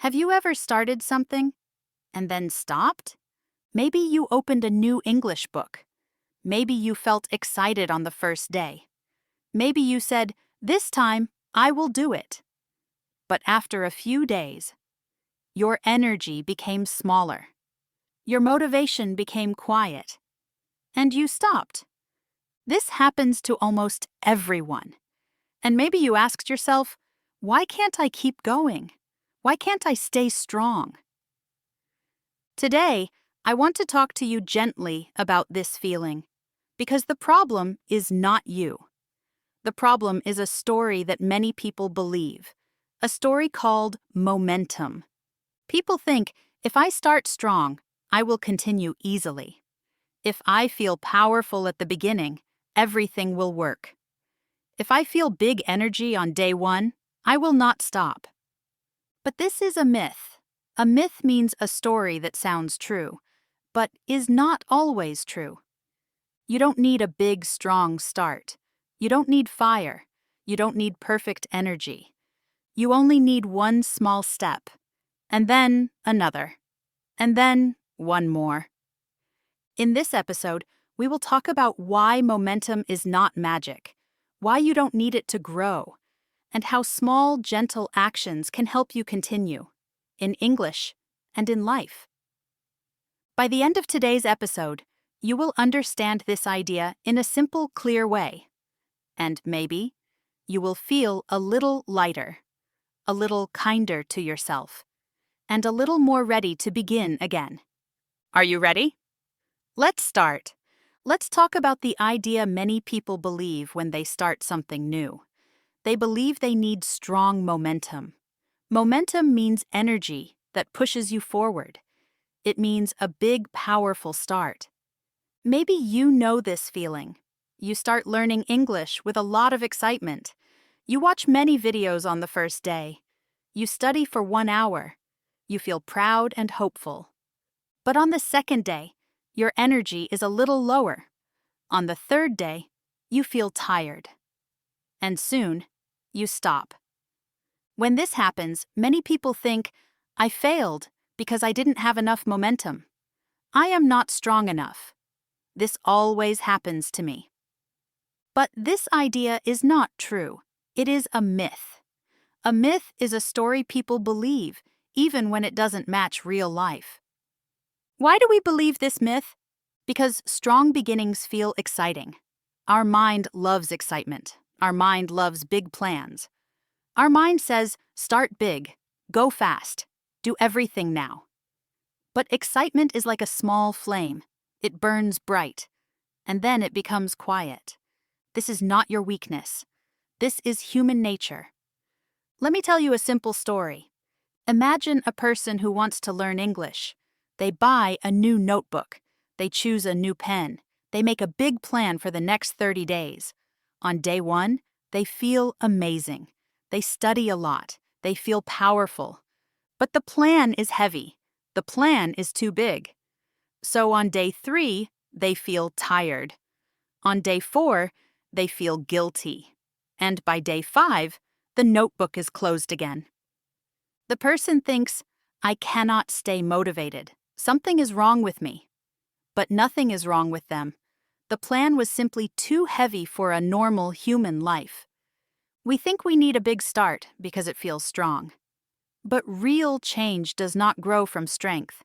Have you ever started something and then stopped? Maybe you opened a new English book. Maybe you felt excited on the first day. Maybe you said, "This time, I will do it." But after a few days, your energy became smaller. Your motivation became quiet. And you stopped. This happens to almost everyone. And maybe you asked yourself, why can't I keep going? Why can't I stay strong? Today, I want to talk to you gently about this feeling, because the problem is not you. The problem is a story that many people believe, a story called momentum. People think, if I start strong, I will continue easily. If I feel powerful at the beginning, everything will work. If I feel big energy on day one, I will not stop. But this is a myth. A myth means a story that sounds true, but is not always true. You don't need a big, strong start. You don't need fire. You don't need perfect energy. You only need one small step, and then another, and then one more. In this episode, we will talk about why momentum is not magic, why you don't need it to grow, and how small, gentle actions can help you continue, in English and in life. By the end of today's episode, you will understand this idea in a simple, clear way. And maybe you will feel a little lighter, a little kinder to yourself, and a little more ready to begin again. Are you ready? Let's start. Let's talk about the idea many people believe when they start something new. They believe they need strong momentum. Momentum means energy that pushes you forward. It means a big, powerful start. Maybe you know this feeling. You start learning English with a lot of excitement. You watch many videos on the first day. You study for 1 hour. You feel proud and hopeful. But on the second day, your energy is a little lower. On the third day, you feel tired. And soon, you stop. When this happens, many people think, I failed because I didn't have enough momentum. I am not strong enough. This always happens to me. But this idea is not true. It is a myth. A myth is a story people believe, even when it doesn't match real life. Why do we believe this myth? Because strong beginnings feel exciting. Our mind loves excitement. Our mind loves big plans. Our mind says, start big, go fast, do everything now. But excitement is like a small flame. It burns bright, and then it becomes quiet. This is not your weakness. This is human nature. Let me tell you a simple story. Imagine a person who wants to learn English. They buy a new notebook. They choose a new pen. They make a big plan for the next 30 days. On day 1, they feel amazing. They study a lot. They feel powerful. But the plan is heavy. The plan is too big. So on day 3, they feel tired. On day 4, they feel guilty. And by day 5, the notebook is closed again. The person thinks, I cannot stay motivated. Something is wrong with me. But nothing is wrong with them. The plan was simply too heavy for a normal human life. We think we need a big start because it feels strong. But real change does not grow from strength.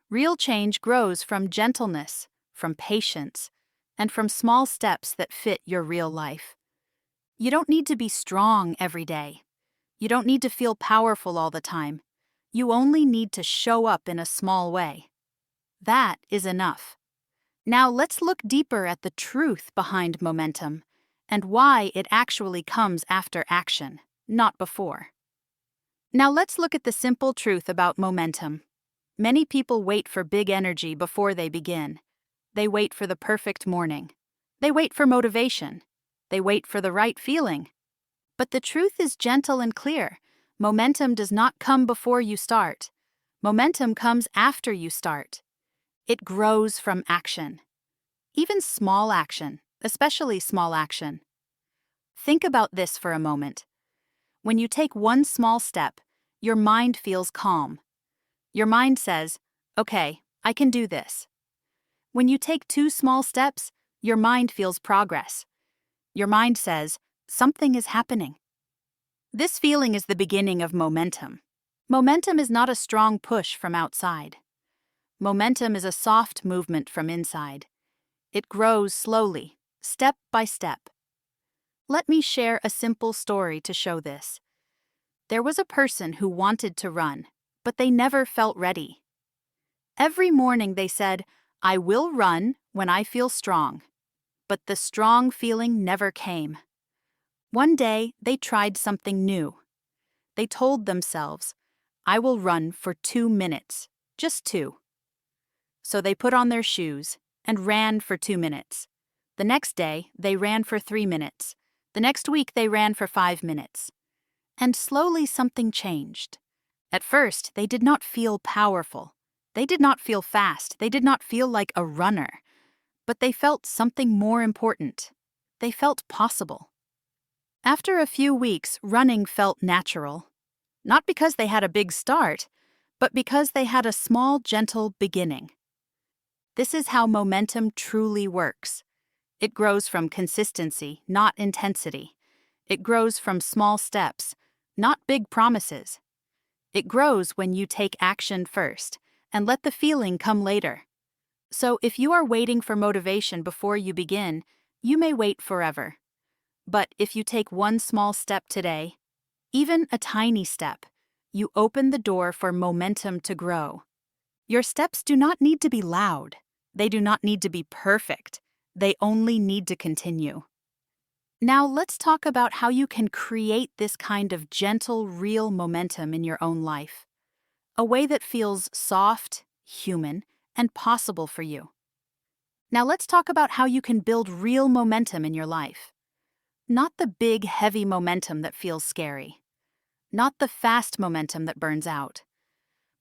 Real change grows from gentleness, from patience, and from small steps that fit your real life. You don't need to be strong every day. You don't need to feel powerful all the time. You only need to show up in a small way. That is enough. Now let's look deeper at the truth behind momentum and why it actually comes after action, not before. Now let's look at the simple truth about momentum. Many people wait for big energy before they begin. They wait for the perfect morning. They wait for motivation. They wait for the right feeling. But the truth is gentle and clear. Momentum does not come before you start. Momentum comes after you start. It grows from action. Even small action, especially small action. Think about this for a moment. When you take one small step, your mind feels calm. Your mind says, okay, I can do this. When you take 2 small steps, your mind feels progress. Your mind says, something is happening. This feeling is the beginning of momentum. Momentum is not a strong push from outside. Momentum is a soft movement from inside. It grows slowly, step by step. Let me share a simple story to show this. There was a person who wanted to run, but they never felt ready. Every morning they said, I will run when I feel strong. But the strong feeling never came. One day, they tried something new. They told themselves, I will run for 2 minutes, just 2. So they put on their shoes and ran for 2 minutes. The next day, they ran for 3 minutes. The next week, they ran for 5 minutes. And slowly something changed. At first, they did not feel powerful. They did not feel fast. They did not feel like a runner. But they felt something more important. They felt possible. After a few weeks, running felt natural. Not because they had a big start, but because they had a small, gentle beginning. This is how momentum truly works. It grows from consistency, not intensity. It grows from small steps, not big promises. It grows when you take action first and let the feeling come later. So if you are waiting for motivation before you begin, you may wait forever. But if you take one small step today, even a tiny step, you open the door for momentum to grow. Your steps do not need to be loud. They do not need to be perfect. They only need to continue. Now let's talk about how you can create this kind of gentle, real momentum in your own life. A way that feels soft, human, and possible for you. Now let's talk about how you can build real momentum in your life. Not the big, heavy momentum that feels scary. Not the fast momentum that burns out.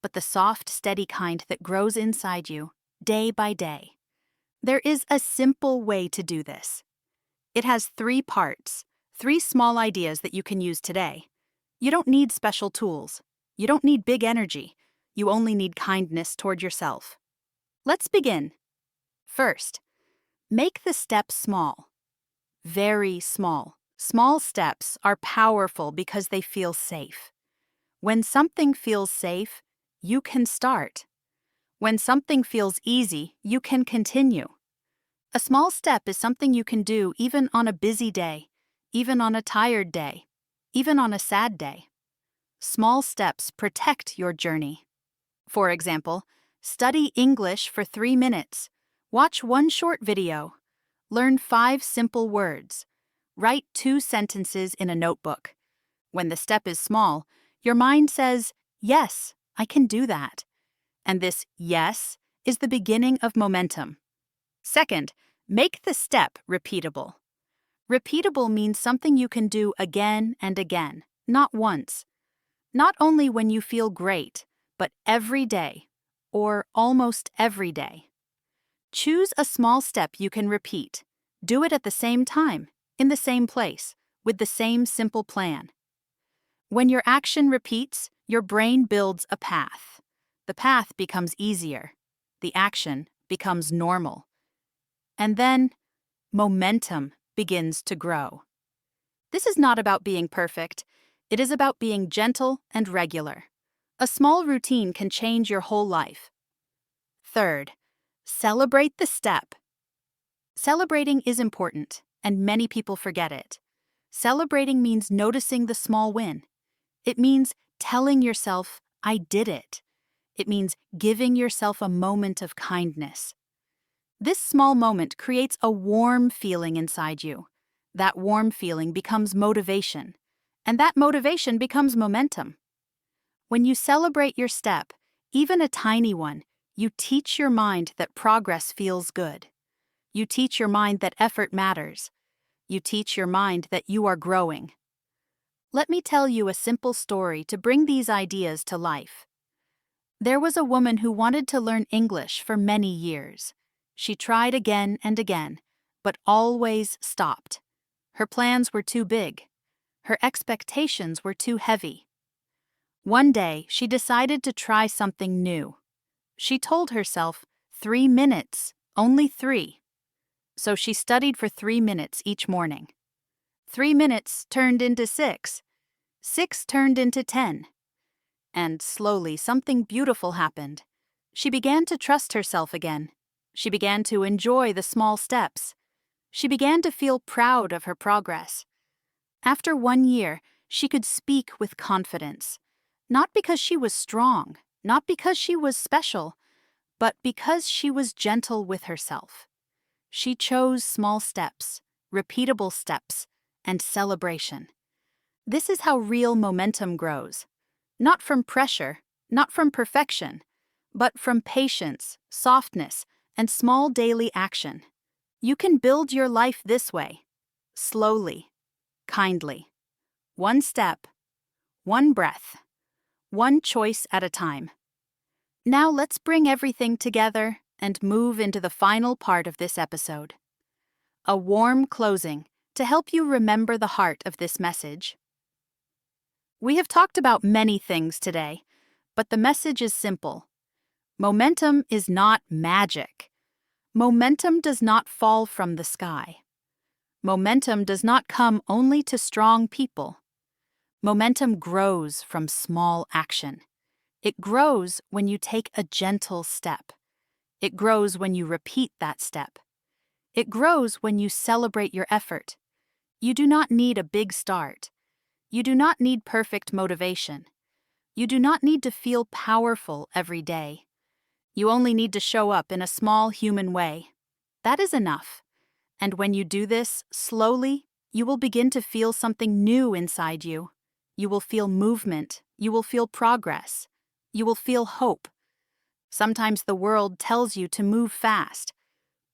But the soft, steady kind that grows inside you, day by day. There is a simple way to do this. It has 3 parts, 3 small ideas that you can use today. You don't need special tools. You don't need big energy. You only need kindness toward yourself. Let's begin. First, make the steps small. Very small. Small steps are powerful because they feel safe. When something feels safe, you can start. When something feels easy, you can continue. A small step is something you can do even on a busy day, even on a tired day, even on a sad day. Small steps protect your journey. For example, study English for 3 minutes. Watch one short video. Learn 5 simple words. Write 2 sentences in a notebook. When the step is small, your mind says, yes, I can do that. And this yes is the beginning of momentum. Second, make the step repeatable. Repeatable means something you can do again and again, not once. Not only when you feel great, but every day, or almost every day. Choose a small step you can repeat. Do it at the same time, in the same place, with the same simple plan. When your action repeats, your brain builds a path. The path becomes easier. The action becomes normal. And then, momentum begins to grow. This is not about being perfect. It is about being gentle and regular. A small routine can change your whole life. Third, celebrate the step. Celebrating is important, and many people forget it. Celebrating means noticing the small win. It means telling yourself, I did it. It means giving yourself a moment of kindness. This small moment creates a warm feeling inside you. That warm feeling becomes motivation, and that motivation becomes momentum. When you celebrate your step, even a tiny one, you teach your mind that progress feels good. You teach your mind that effort matters. You teach your mind that you are growing. Let me tell you a simple story to bring these ideas to life. There was a woman who wanted to learn English for many years. She tried again and again, but always stopped. Her plans were too big. Her expectations were too heavy. One day, she decided to try something new. She told herself, 3 minutes, only 3. So she studied for 3 minutes each morning. 3 minutes turned into 6. 6 turned into 10. And slowly, something beautiful happened. She began to trust herself again. She began to enjoy the small steps. She began to feel proud of her progress. After 1 year, she could speak with confidence. Not because she was strong, not because she was special, but because she was gentle with herself. She chose small steps, repeatable steps, and celebration. This is how real momentum grows. Not from pressure, not from perfection, but from patience, softness, and small daily action. You can build your life this way, slowly, kindly. One step, one breath, one choice at a time. Now let's bring everything together and move into the final part of this episode. A warm closing to help you remember the heart of this message. We have talked about many things today, but the message is simple. Momentum is not magic. Momentum does not fall from the sky. Momentum does not come only to strong people. Momentum grows from small action. It grows when you take a gentle step. It grows when you repeat that step. It grows when you celebrate your effort. You do not need a big start. You do not need perfect motivation. You do not need to feel powerful every day. You only need to show up in a small human way. That is enough. And when you do this slowly, you will begin to feel something new inside you. You will feel movement. You will feel progress. You will feel hope. Sometimes the world tells you to move fast,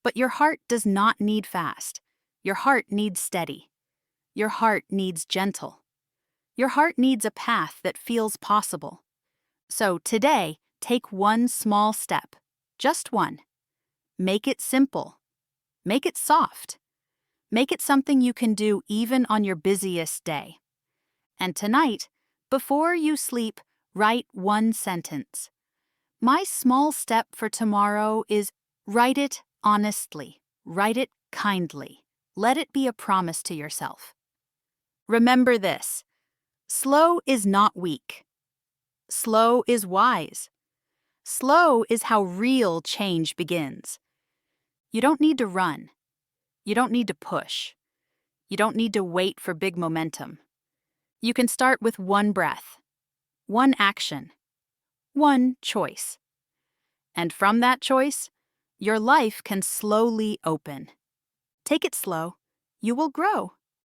but your heart does not need fast. Your heart needs steady. Your heart needs gentle. Your heart needs a path that feels possible. So today, take one small step. Just one. Make it simple. Make it soft. Make it something you can do even on your busiest day. And tonight, before you sleep, write one sentence. My small step for tomorrow is write it honestly. Write it kindly. Let it be a promise to yourself. Remember this. Slow is not weak. Slow is wise. Slow is how real change begins. You don't need to run. You don't need to push. You don't need to wait for big momentum. You can start with one breath, one action, one choice. And from that choice, your life can slowly open. Take it slow. You will grow.